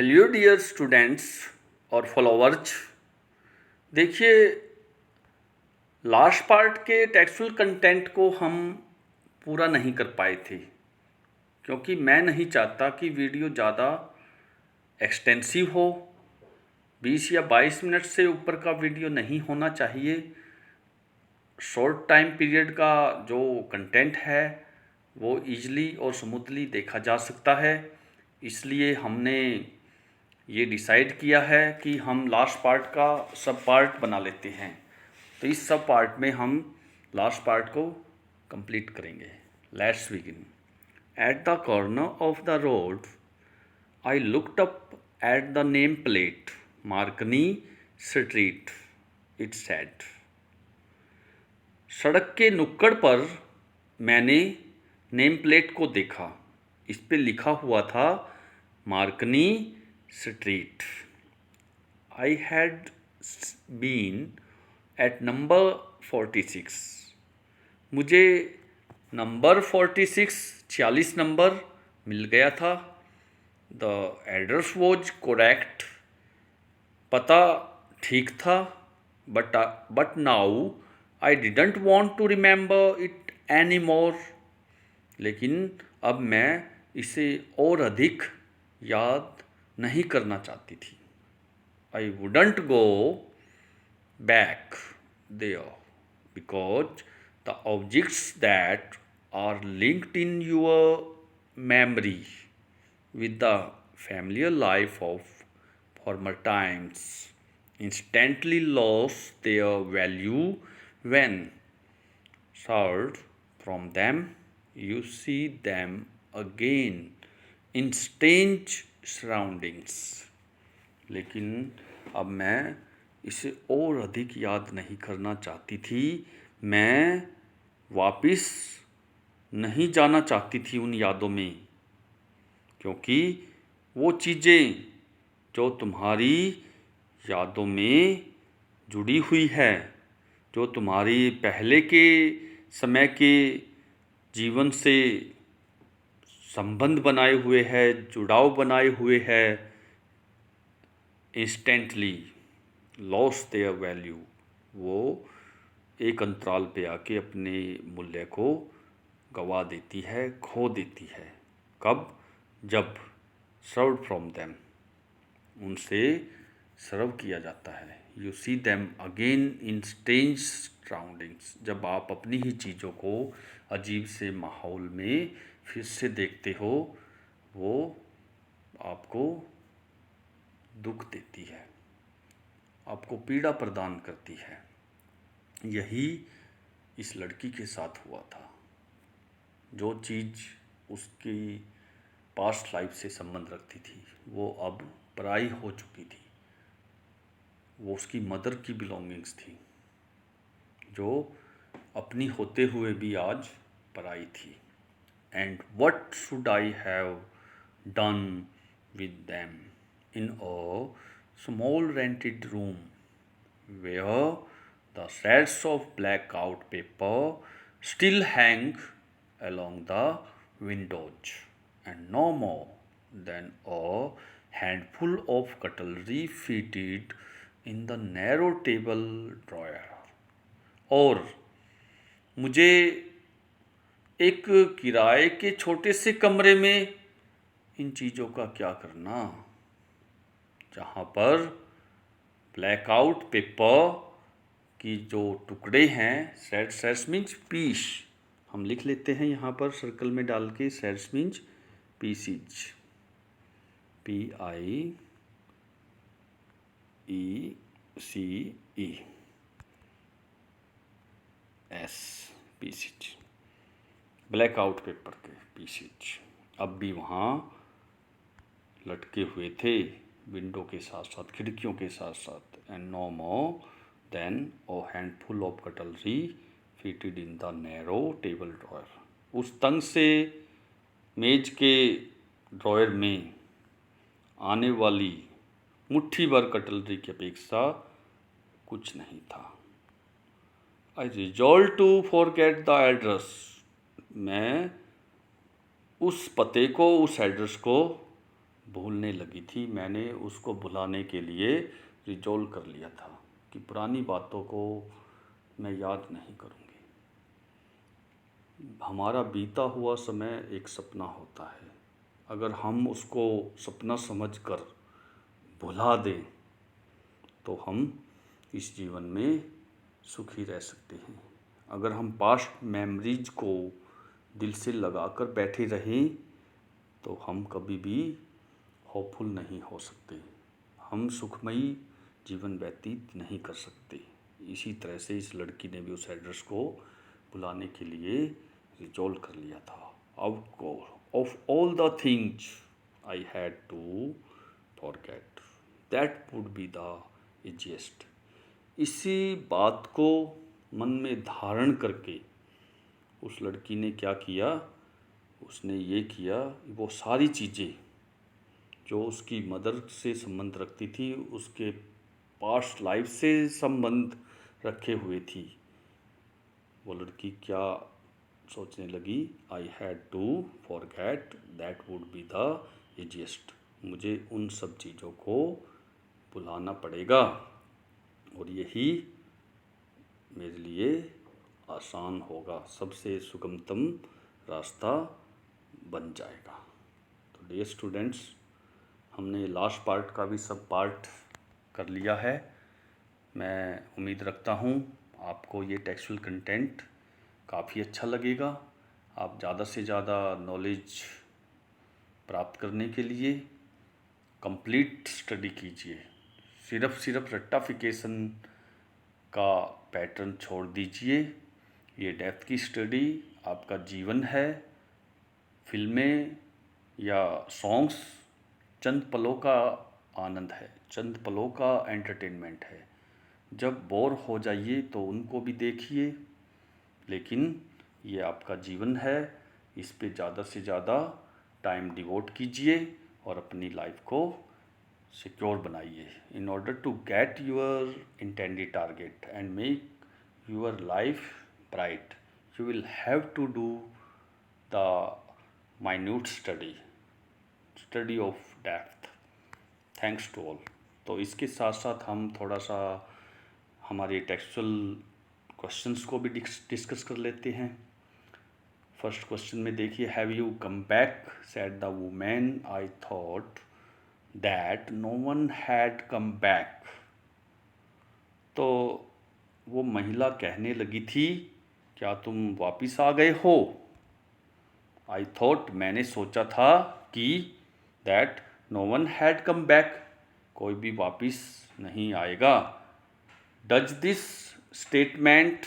Hello dear students और followers. देखिए, last part के टेक्सचुअल कंटेंट को हम पूरा नहीं कर पाए थे क्योंकि मैं नहीं चाहता कि वीडियो ज़्यादा एक्सटेंसिव हो। 20 या 22 मिनट से ऊपर का वीडियो नहीं होना चाहिए। शॉर्ट टाइम पीरियड का जो कंटेंट है वो ईज़िली और स्मूथली देखा जा सकता है। इसलिए हमने ये डिसाइड किया है कि हम लास्ट पार्ट का सब पार्ट बना लेते हैं। तो इस सब पार्ट में हम लास्ट पार्ट को कंप्लीट करेंगे। Let's begin. At the corner of the road I looked up at the name plate मार्कनी street, it said. सड़क के नुक्कड़ पर मैंने नेम प्लेट को देखा। इस पे लिखा हुआ था मार्कनी street. I had been at number 46। मुझे नंबर 46 नंबर मिल गया था। The address was correct. पता ठीक था। But now I didn't want to remember it any more. लेकिन अब मैं इसे और अधिक याद नहीं करना चाहती थी। I wouldn't go back there because the objects that are linked in your memory with the familiar life of former times instantly lost their value when severed from them. You see them again in strange surroundings. लेकिन अब मैं इसे और अधिक याद नहीं करना चाहती थी। मैं वापस नहीं जाना चाहती थी उन यादों में, क्योंकि वो चीज़ें जो तुम्हारी यादों में जुड़ी हुई है, जो तुम्हारी पहले के समय के जीवन से संबंध बनाए हुए है, जुड़ाव बनाए हुए है, इंस्टेंटली लॉस देयर वैल्यू, वो एक अंतराल पे आके अपने मूल्य को गवा देती है, खो देती है। कब? जब सर्व फ्रॉम देम, उनसे सर्व किया जाता है। You see them again in strange surroundings, जब आप अपनी ही चीज़ों को अजीब से माहौल में फिर से देखते हो, वो आपको दुख देती है, आपको पीड़ा प्रदान करती है। यही इस लड़की के साथ हुआ था। जो चीज़ उसकी पास्ट लाइफ से संबंध रखती थी वो अब पराई हो चुकी थी। वो उसकी मदर की बिलोंगिंग्स थी, जो अपनी होते हुए भी आज पराई थी। And what should I have done with them in a small rented room where the shreds of blackout paper still hang along the windows, and no more than a handful of cutlery fitted in the narrow table drawer. और मुझे एक किराए के छोटे से कमरे में इन चीज़ों का क्या करना, जहाँ पर ब्लैकआउट पेपर की जो टुकड़े हैं, श्रेड्स मीन्स पीस, हम लिख लेते हैं यहाँ पर सर्कल में डाल के, shreds means pieces, PIECE, pieces, blackout paper के पीसीज अब भी वहाँ लटके हुए थे, विंडो के साथ साथ, खिड़कियों के साथ साथ। And no more than a handful of cutlery fitted in the narrow table drawer. उस तंग से मेज के ड्रॉयर में आने वाली मुट्ठी भर कटलरी की अपेक्षा कुछ नहीं था। I resolve to forget the address. मैं उस पते को, उस एड्रेस को भूलने लगी थी। मैंने उसको भुलाने के लिए रिजॉल्व कर लिया था कि पुरानी बातों को मैं याद नहीं करूँगी। हमारा बीता हुआ समय एक सपना होता है, अगर हम उसको सपना समझकर भुला दें तो हम इस जीवन में सुखी रह सकते हैं। अगर हम पास्ट मेमोरीज को दिल से लगा कर बैठे रहें तो हम कभी भी होपफुल नहीं हो सकते, हम सुखमयी जीवन व्यतीत नहीं कर सकते। इसी तरह से इस लड़की ने भी उस एड्रेस को बुलाने के लिए रिजॉल्व कर लिया था। Of all the things I had to forget that would be the easiest. इसी बात को मन में धारण करके उस लड़की ने क्या किया, उसने ये किया, वो सारी चीज़ें जो उसकी मदर से संबंध रखती थी, उसके पास्ट लाइफ से संबंध रखे हुए थी, वो लड़की क्या सोचने लगी, I had to forget that would be the easiest. मुझे उन सब चीज़ों को भुलाना पड़ेगा और यही मेरे लिए आसान होगा, सबसे सुगमतम रास्ता बन जाएगा। तो डियर स्टूडेंट्स, हमने लास्ट पार्ट का भी सब पार्ट कर लिया है। मैं उम्मीद रखता हूँ आपको ये टेक्सचुअल कंटेंट काफ़ी अच्छा लगेगा। आप ज़्यादा से ज़्यादा नॉलेज प्राप्त करने के लिए कंप्लीट स्टडी कीजिए। सिर्फ रट्टाफिकेशन का पैटर्न छोड़ दीजिए। ये डेप्थ की स्टडी आपका जीवन है। फिल्में या सॉन्ग्स चंद पलों का आनंद है, चंद पलों का एंटरटेनमेंट है। जब बोर हो जाइए तो उनको भी देखिए, लेकिन ये आपका जीवन है, इस पे ज़्यादा से ज़्यादा टाइम डिवोट कीजिए और अपनी लाइफ को सिक्योर बनाइए। In order to get your intended target and make your life bright, you will have to do the minute study of depth. Thanks to all. तो इसके साथ साथ हम थोड़ा सा हमारे टेक्सचुअल क्वेश्चंस को भी डिस्कस कर लेते हैं। फर्स्ट क्वेश्चन में देखिए, have you come back said the women, I thought that no one had come back. तो वो महिला कहने लगी थी, क्या तुम वापिस आ गए हो? आई थॉट, मैंने सोचा था कि that no one had come back, कोई भी वापिस नहीं आएगा। Does this statement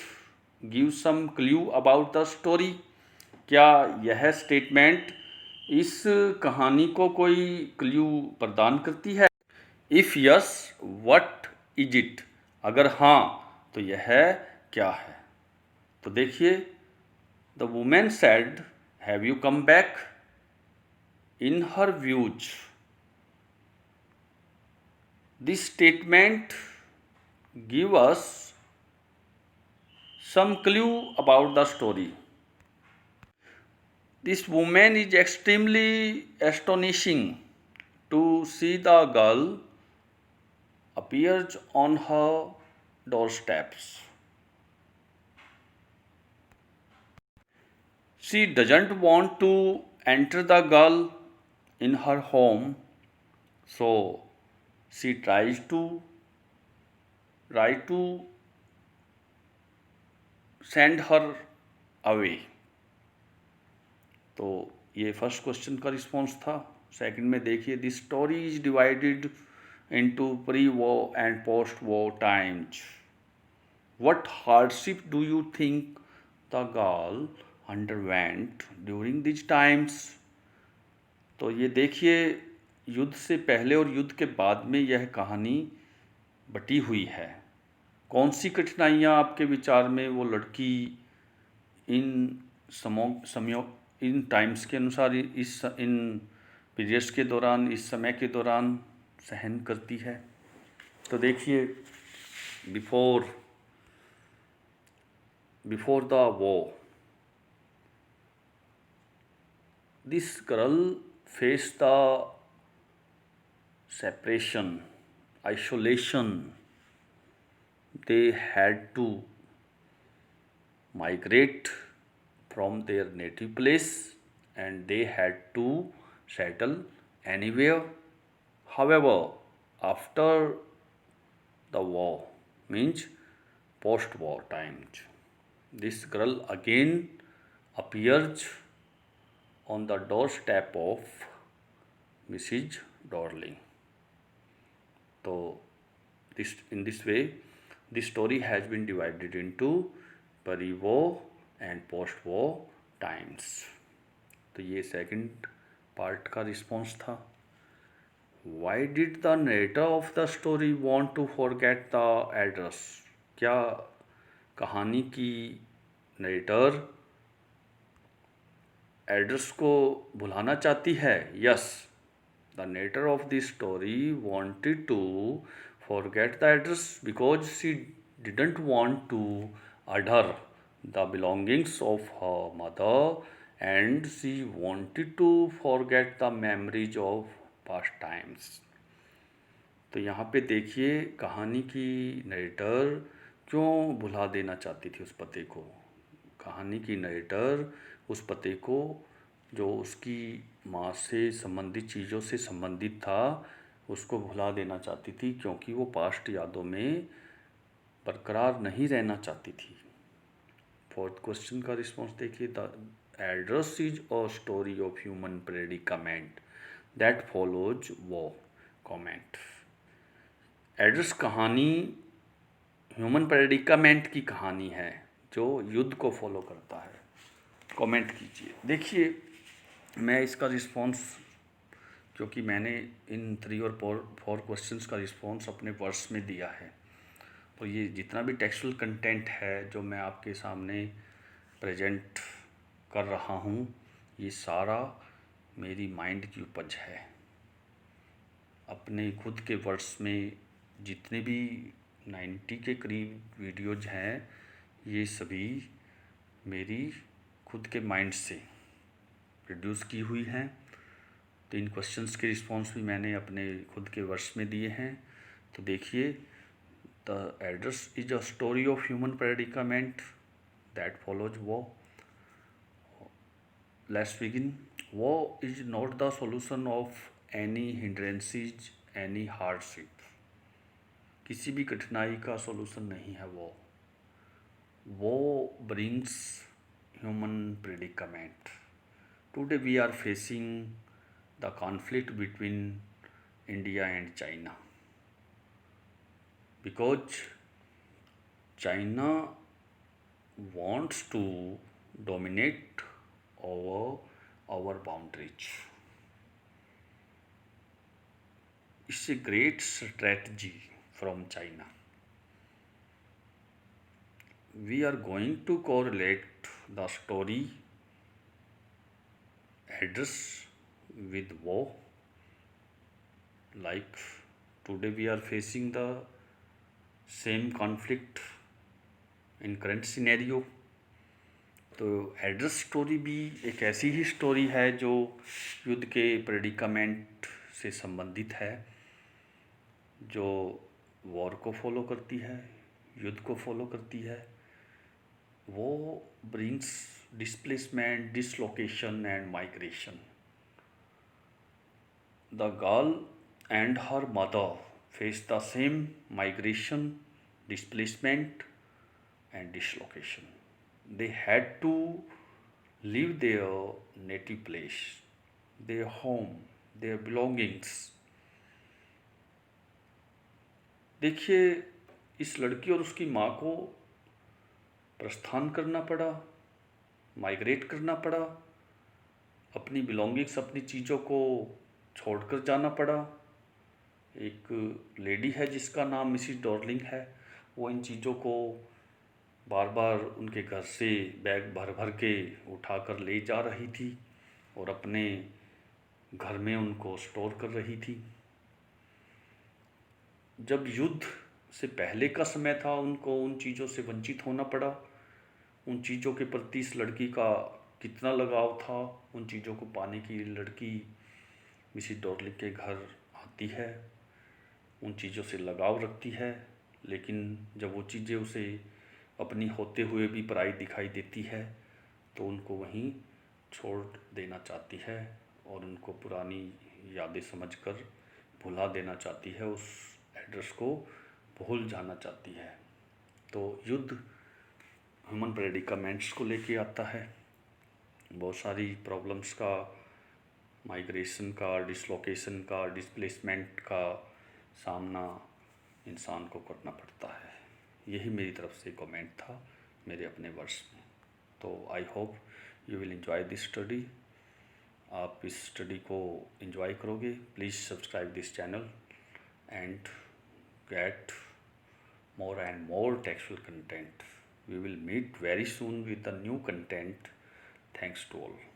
give some clue about the story? क्या यह स्टेटमेंट इस कहानी को कोई क्ल्यू प्रदान करती है? If yes, what is it? अगर हाँ तो यह क्या है? तो देखिए, the women said, have you come back? In her views, this statement give us some clue about the story. This woman is extremely astonishing to see the girl appears on her doorsteps. She doesn't want to enter the girl in her home, so she tries to send her away. तो ये first question का response था। Second में देखिए, this story is divided into pre war and post war times. What hardship do you think the girl underwent during this times? तो ये देखिए, युद्ध से पहले और युद्ध के बाद में यह कहानी बटी हुई है। कौन सी कठिनाइयाँ आपके विचार में वो लड़की इन समयों इन टाइम्स के अनुसार इन पीरियड्स के दौरान, इस समय के दौरान सहन करती है? तो देखिए, before the war, this girl face the separation, isolation. They had to migrate from their native place and they had to settle anywhere. However, after the war, means post-war times, this girl again appears on the doorstep of Mrs. Darling. So in this way, this story has been divided into pre-war and post-war times. तो ये second part का response था. Why did the narrator of the story want to forget the address? क्या कहानी की narrator address को भुलाना चाहती है? Yes, the narrator of this story wanted to forget the address because she didn't want to adhere the belongings of her mother and she wanted to forget the memories of past times. तो यहाँ पे देखिए कहानी की narrator क्यों भुला देना चाहती थी उस पते को. कहानी की नरेटर उस पते को जो उसकी माँ से संबंधित चीज़ों से संबंधित था उसको भुला देना चाहती थी क्योंकि वो पास्ट यादों में बरकरार नहीं रहना चाहती थी. फोर्थ क्वेश्चन का रिस्पॉन्स देखिए. The address is a story of human predicament that follows वो कॉमेंट. एड्रेस कहानी ह्यूमन प्रेडिकामेंट की कहानी है जो युद्ध को फॉलो करता है. कमेंट कीजिए. देखिए मैं इसका रिस्पॉन्स क्योंकि मैंने इन 3 और 4 क्वेश्चंस का रिस्पॉन्स अपने वर्ड्स में दिया है तो ये जितना भी टेक्सचुअल कंटेंट है जो मैं आपके सामने प्रेजेंट कर रहा हूँ ये सारा मेरी माइंड की उपज है. अपने खुद के वर्ड्स में जितने भी 90 के करीब वीडियोज हैं ये सभी मेरी खुद के माइंड से प्रोड्यूस की हुई हैं. तो इन क्वेश्चंस के रिस्पॉन्स भी मैंने अपने खुद के वर्ड्स में दिए हैं. तो देखिए the address is a story of human predicament that follows वो. Let's begin. वो is not the solution of any hindrances any hardship. किसी भी कठिनाई का सॉल्यूशन नहीं है वो brings human predicament. Today we are facing the conflict between India and China because China wants to dominate over our boundaries. It's a great strategy from China. We are going to correlate the story address with war. Like today we are facing the same conflict in current scenario. तो address story भी एक ऐसी ही story है जो युद्ध के predicament से संबंधित है जो वॉर को फॉलो करती है युद्ध को फॉलो करती है. वो brings displacement dislocation and migration. The girl and her mother face the same migration, displacement and dislocation. They had to leave their native place, their home, their belongings. देखिए इस लड़की और उसकी माँ को प्रस्थान करना पड़ा, माइग्रेट करना पड़ा, अपनी बिलोंगिंग्स अपनी चीज़ों को छोड़कर जाना पड़ा. एक लेडी है जिसका नाम मिसिस डॉर्लिंग है. वो इन चीज़ों को बार बार उनके घर से बैग भर भर के उठाकर ले जा रही थी और अपने घर में उनको स्टोर कर रही थी. जब युद्ध से पहले का समय था उनको उन चीज़ों से वंचित होना पड़ा. उन चीज़ों के प्रति इस लड़की का कितना लगाव था. उन चीज़ों को पाने की लड़की मिसिस डॉर्लिंग के घर चाहती है, उन चीज़ों से लगाव रखती है, लेकिन जब वो चीज़ें उसे अपनी होते हुए भी पराई दिखाई देती है तो उनको वहीं छोड़ देना चाहती है और उनको पुरानी यादें समझकर भुला देना चाहती है, उस एड्रेस को भूल जाना चाहती है। तो युद्ध ह्यूमन प्रेडिकामेंट्स को लेके आता है, बहुत सारी प्रॉब्लम्स का, माइग्रेशन का, डिसलोकेशन का, डिस्प्लेसमेंट का सामना इंसान को करना पड़ता है। यही मेरी तरफ से कमेंट था मेरे अपने वर्ड्स में। तो I hope you will enjoy this study. आप इस स्टडी को एंजॉय करोगे। Please subscribe this channel and get more and more textual content. We will meet very soon with the new content. Thanks to all.